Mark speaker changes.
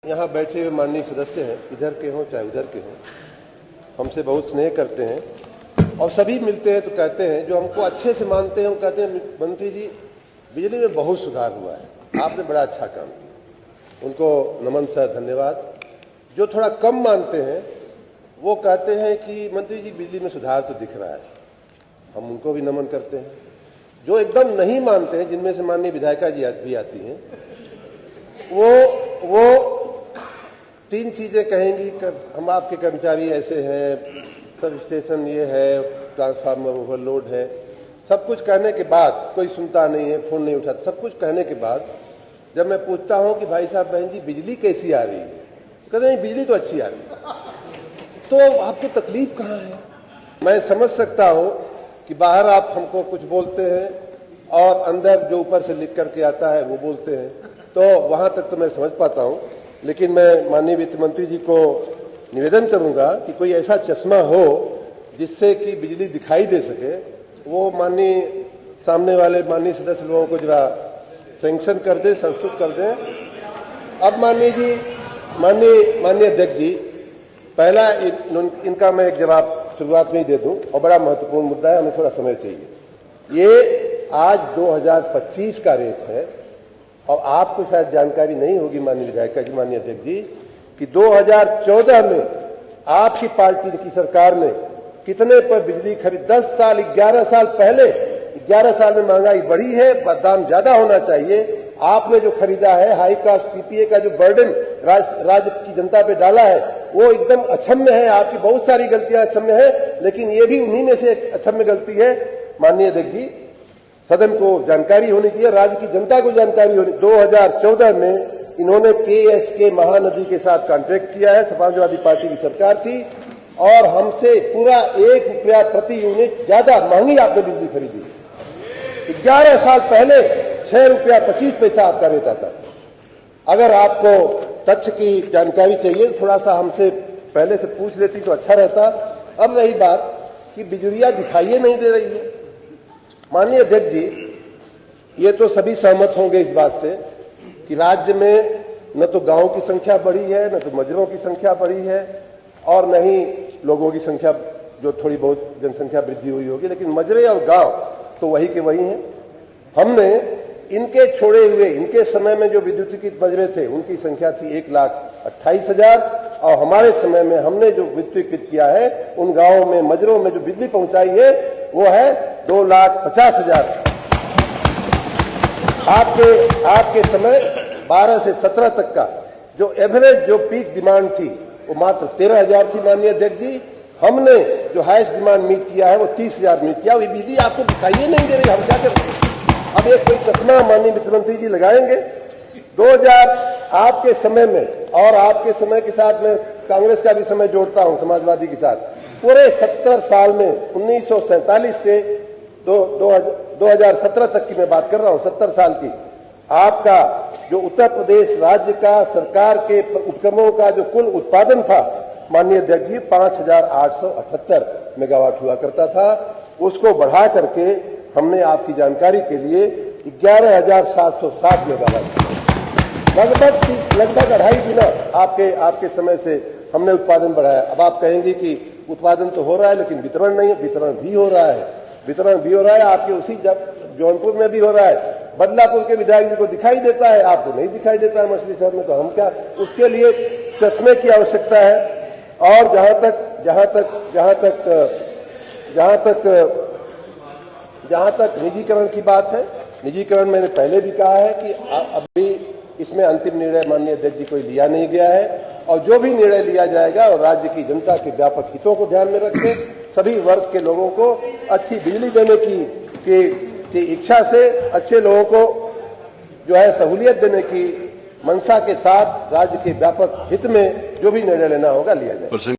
Speaker 1: यहाँ बैठे हुए माननीय सदस्य हैं, इधर के हों चाहे उधर के हों, हमसे बहुत स्नेह करते हैं और सभी मिलते हैं तो कहते हैं, जो हमको अच्छे से मानते हैं वो कहते हैं मंत्री जी बिजली में बहुत सुधार हुआ है, आपने बड़ा अच्छा काम किया। उनको नमन सर, धन्यवाद। जो थोड़ा कम मानते हैं वो कहते हैं कि मंत्री जी बिजली में सुधार तो दिख रहा है, हम उनको भी नमन करते हैं। जो एकदम नहीं मानते हैं, जिनमें से माननीय विधायिका जी भी आती हैं, वो तीन चीजें कहेंगी, हम आपके कर्मचारी ऐसे हैं, सब स्टेशन ये है, ट्रांसफार्मर ओवरलोड है, सब कुछ कहने के बाद कोई सुनता नहीं है, फोन नहीं उठाता। सब कुछ कहने के बाद जब मैं पूछता हूं कि भाई साहब बहन जी बिजली कैसी आ रही है, तो कहते हैं बिजली तो अच्छी आ रही है। तो आपको तकलीफ कहाँ है? मैं समझ सकता हूं कि बाहर आप हमको कुछ बोलते हैं और अंदर जो ऊपर से लिख करके आता है वो बोलते हैं, तो वहां तक तो मैं समझ पाता हूं। लेकिन मैं माननीय वित्त मंत्री जी को निवेदन करूंगा कि कोई ऐसा चश्मा हो जिससे कि बिजली दिखाई दे सके, वो माननीय सामने वाले माननीय सदस्य लोगों को जरा सैंक्शन कर दे, संस्तुत कर दे। अब माननीय जी, माननीय अध्यक्ष जी, पहला इनका मैं एक जवाब शुरुआत में ही दे दूं, और बड़ा महत्वपूर्ण मुद्दा है, हमें थोड़ा समय चाहिए। ये आज 2025 का रेट है और आपको शायद जानकारी नहीं होगी माननीय विधायिका जी, माननीय अध्यक्ष जी, कि 2014 में आपकी पार्टी की सरकार ने कितने पर बिजली खरीद, 10 साल 11 साल पहले, 11 साल में महंगाई बढ़ी है, दाम ज्यादा होना चाहिए। आपने जो खरीदा है हाई कास्ट पीपीए का जो बर्डन राज्य की जनता पे डाला है वो एकदम अक्षम्य है। आपकी बहुत सारी गलतियां अक्षम्य है, लेकिन ये भी उन्हीं में से एक अक्षम्य गलती है। माननीय अध्यक्ष जी, सदन को जानकारी होनी चाहिए, राज्य की जनता को जानकारी होनी। 2014 में इन्होंने KSK महानदी के साथ कॉन्ट्रैक्ट किया है, समाजवादी पार्टी की सरकार थी, और हमसे पूरा 1 रुपया प्रति यूनिट ज्यादा महंगी आपने बिजली खरीदी। 11 साल पहले 6 रुपया 25 पैसा आपका रेट आता था। अगर आपको तथ्य की जानकारी चाहिए थोड़ा सा हमसे पहले से पूछ लेती तो अच्छा रहता। अब रही बात कि बिजलियां दिखाई नहीं दे रही है, माननीय अध्यक्ष जी, ये तो सभी सहमत होंगे इस बात से कि राज्य में न तो गांवों की संख्या बढ़ी है, न तो मजरों की संख्या बढ़ी है, और न ही लोगों की संख्या, जो थोड़ी बहुत जनसंख्या वृद्धि हुई होगी, लेकिन मजरे और गांव तो वही के वही हैं। हमने इनके छोड़े हुए, इनके समय में जो विद्युतीकृत मजरे थे उनकी संख्या थी 1,28,000, और हमारे समय में हमने जो विद्युतीकृत किया है उन गांवों में, मजरों में जो बिजली पहुंचाई है वो है 2,50,000। आपके समय 12 से 17 तक का जो एवरेज, जो पीक डिमांड थी वो मात्र 13,000 थी। माननीय अध्यक्ष जी, हमने जो हाईएस्ट डिमांड मीट किया है वो 30,000 मीट किया। ये बिजली आपको दिखाई नहीं दे रही, हम क्या करें? अब एक कोई चश्मा माननीय वित्त मंत्री जी लगाएंगे। 2000 आपके समय में, और आपके समय के साथ में कांग्रेस का भी समय जोड़ता हूं समाजवादी के साथ, पूरे 70 साल में 1947 से 2017 तक की मैं बात कर रहा हूं, 70 साल की, आपका जो उत्तर प्रदेश राज्य का सरकार के उपक्रमों का जो कुल उत्पादन था माननीय अध्यक्ष जी 5,878 मेगावाट हुआ करता था। उसको बढ़ा करके हमने आपकी जानकारी के लिए 11,760 मेगावाट, लगभग 2.5 गुना आपके समय से हमने उत्पादन बढ़ाया। अब आप कहेंगे कि उत्पादन तो हो रहा है लेकिन वितरण नहीं है। वितरण भी हो रहा है, आपके उसी जौनपुर में भी हो रहा है। बदलापुर के विधायक जी को दिखाई देता है, आपको नहीं दिखाई देता है मछली शहर में, तो हम क्या? उसके लिए चश्मे की आवश्यकता है। और जहां तक निजीकरण की बात है, निजीकरण मैंने पहले भी कहा है कि अभी इसमें अंतिम निर्णय माननीय अध्यक्ष जी कोई लिया नहीं गया है, और जो भी निर्णय लिया जाएगा और राज्य की जनता के व्यापक हितों को ध्यान में रखते सभी वर्ग के लोगों को अच्छी बिजली देने की इच्छा से, अच्छे लोगों को जो है सहूलियत देने की मंशा के साथ राज्य के व्यापक हित में जो भी निर्णय लेना होगा लिया जाए।